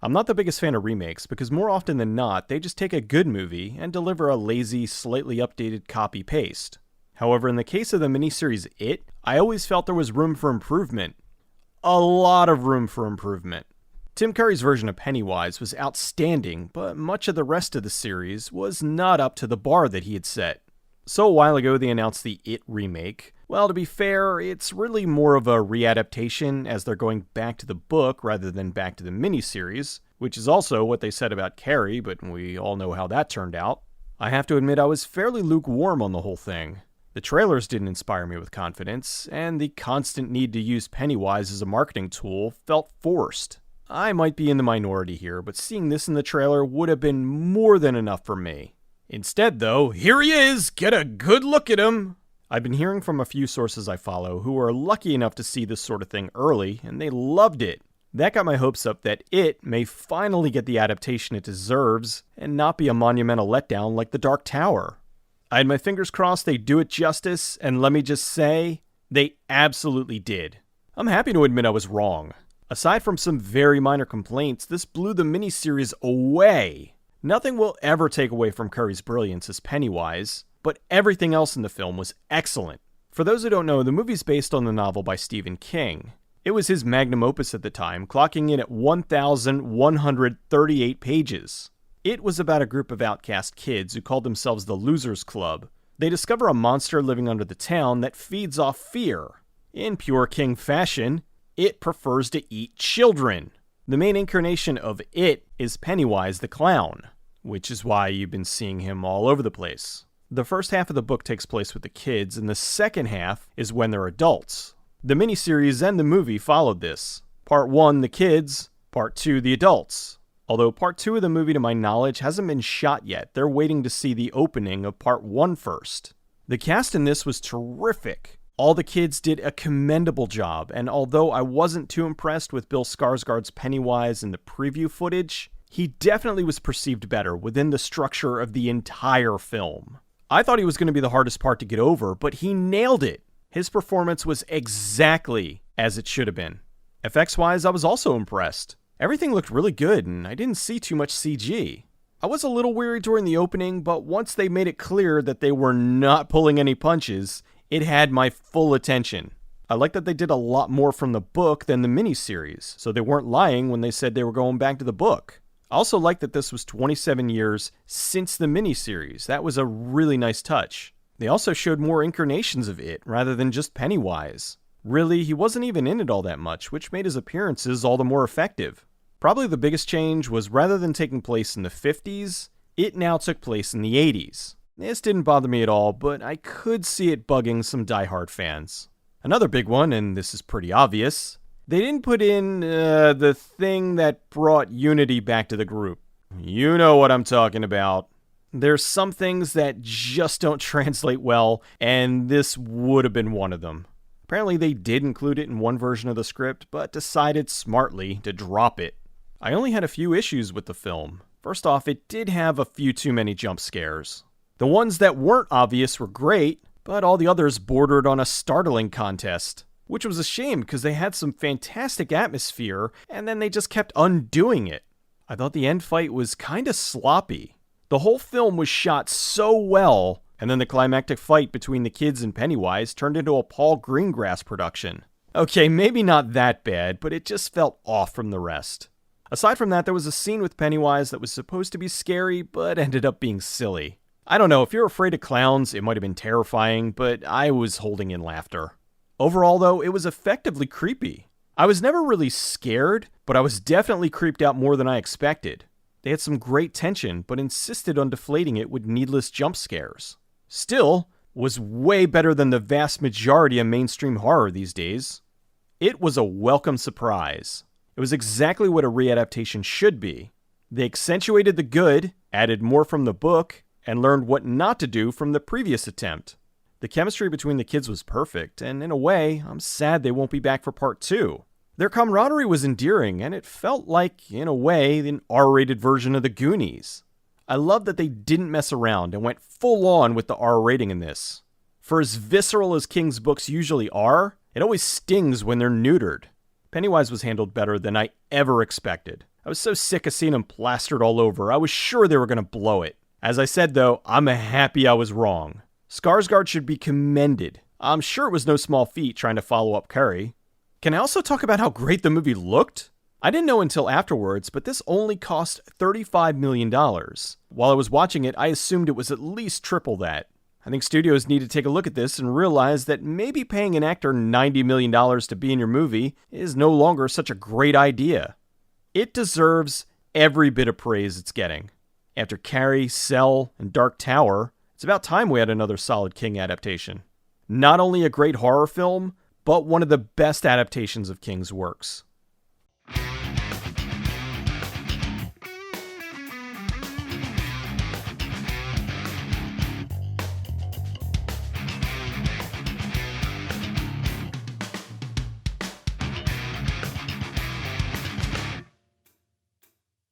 I'm not the biggest fan of remakes because more often than not, they just take a good movie and deliver a lazy, slightly updated copy-paste. However, in the case of the miniseries It, I always felt there was room for improvement. A lot of room for improvement. Tim Curry's version of Pennywise was outstanding, but much of the rest of the series was not up to the bar that he had set. So a while ago they announced the It remake. Well, to be fair, it's really more of a readaptation as they're going back to the book rather than back to the miniseries, which is also what they said about Carrie, but we all know how that turned out. I have to admit I was fairly lukewarm on the whole thing. The trailers didn't inspire me with confidence, and the constant need to use Pennywise as a marketing tool felt forced. I might be in the minority here, but seeing this in the trailer would have been more than enough for me. Instead, though, here he is! Get a good look at him! I've been hearing from a few sources I follow who are lucky enough to see this sort of thing early, and they loved it. That got my hopes up that It may finally get the adaptation it deserves, and not be a monumental letdown like The Dark Tower. I had my fingers crossed they'd do it justice, and let me just say, they absolutely did. I'm happy to admit I was wrong. Aside from some very minor complaints, this blew the miniseries away. Nothing will ever take away from Curry's brilliance as Pennywise, but everything else in the film was excellent. For those who don't know, the movie's based on the novel by Stephen King. It was his magnum opus at the time, clocking in at 1,138 pages. It was about a group of outcast kids who called themselves the Losers Club. They discover a monster living under the town that feeds off fear. In pure King fashion, it prefers to eat children. The main incarnation of It is Pennywise the Clown, which is why you've been seeing him all over the place. The first half of the book takes place with the kids, and the second half is when they're adults. The miniseries and the movie followed this. Part 1, the kids. Part 2, the adults. Although Part 2 of the movie, to my knowledge, hasn't been shot yet. They're waiting to see the opening of Part 1 first. The cast in this was terrific. All the kids did a commendable job, and although I wasn't too impressed with Bill Skarsgård's Pennywise in the preview footage, he definitely was perceived better within the structure of the entire film. I thought he was going to be the hardest part to get over, but he nailed it. His performance was exactly as it should have been. Effects-wise, I was also impressed. Everything looked really good, and I didn't see too much CG. I was a little weary during the opening, but once they made it clear that they were not pulling any punches, it had my full attention. I like that they did a lot more from the book than the miniseries, so they weren't lying when they said they were going back to the book. I also like that this was 27 years since the miniseries. That was a really nice touch. They also showed more incarnations of It, rather than just Pennywise. Really, he wasn't even in it all that much, which made his appearances all the more effective. Probably the biggest change was rather than taking place in the 50s, it now took place in the 80s. This didn't bother me at all, but I could see it bugging some diehard fans. Another big one, and this is pretty obvious, they didn't put in the thing that brought unity back to the group. You know what I'm talking about. There's some things that just don't translate well, and this would have been one of them. Apparently they did include it in one version of the script, but decided smartly to drop it. I only had a few issues with the film. First off, it did have a few too many jump scares. The ones that weren't obvious were great, but all the others bordered on a startling contest, which was a shame because they had some fantastic atmosphere, and then they just kept undoing it. I thought the end fight was kinda sloppy. The whole film was shot so well, and then the climactic fight between the kids and Pennywise turned into a Paul Greengrass production. Okay, maybe not that bad, but it just felt off from the rest. Aside from that, there was a scene with Pennywise that was supposed to be scary, but ended up being silly. I don't know, if you're afraid of clowns, it might have been terrifying, but I was holding in laughter. Overall, though, it was effectively creepy. I was never really scared, but I was definitely creeped out more than I expected. They had some great tension, but insisted on deflating it with needless jump scares. Still, was way better than the vast majority of mainstream horror these days. It was a welcome surprise. It was exactly what a readaptation should be. They accentuated the good, added more from the book, and learned what not to do from the previous attempt. The chemistry between the kids was perfect, and in a way, I'm sad they won't be back for part 2. Their camaraderie was endearing, and it felt like, in a way, an R-rated version of the Goonies. I love that they didn't mess around and went full on with the R rating in this. For as visceral as King's books usually are, it always stings when they're neutered. Pennywise was handled better than I ever expected. I was so sick of seeing them plastered all over. I was sure they were going to blow it. As I said, though, I'm happy I was wrong. Skarsgård should be commended. I'm sure it was no small feat trying to follow up Curry. Can I also talk about how great the movie looked? I didn't know until afterwards, but this only cost $35 million. While I was watching it, I assumed it was at least triple that. I think studios need to take a look at this and realize that maybe paying an actor $90 million to be in your movie is no longer such a great idea. It deserves every bit of praise it's getting. After Carrie, Cell, and Dark Tower, it's about time we had another solid King adaptation. Not only a great horror film, but one of the best adaptations of King's works.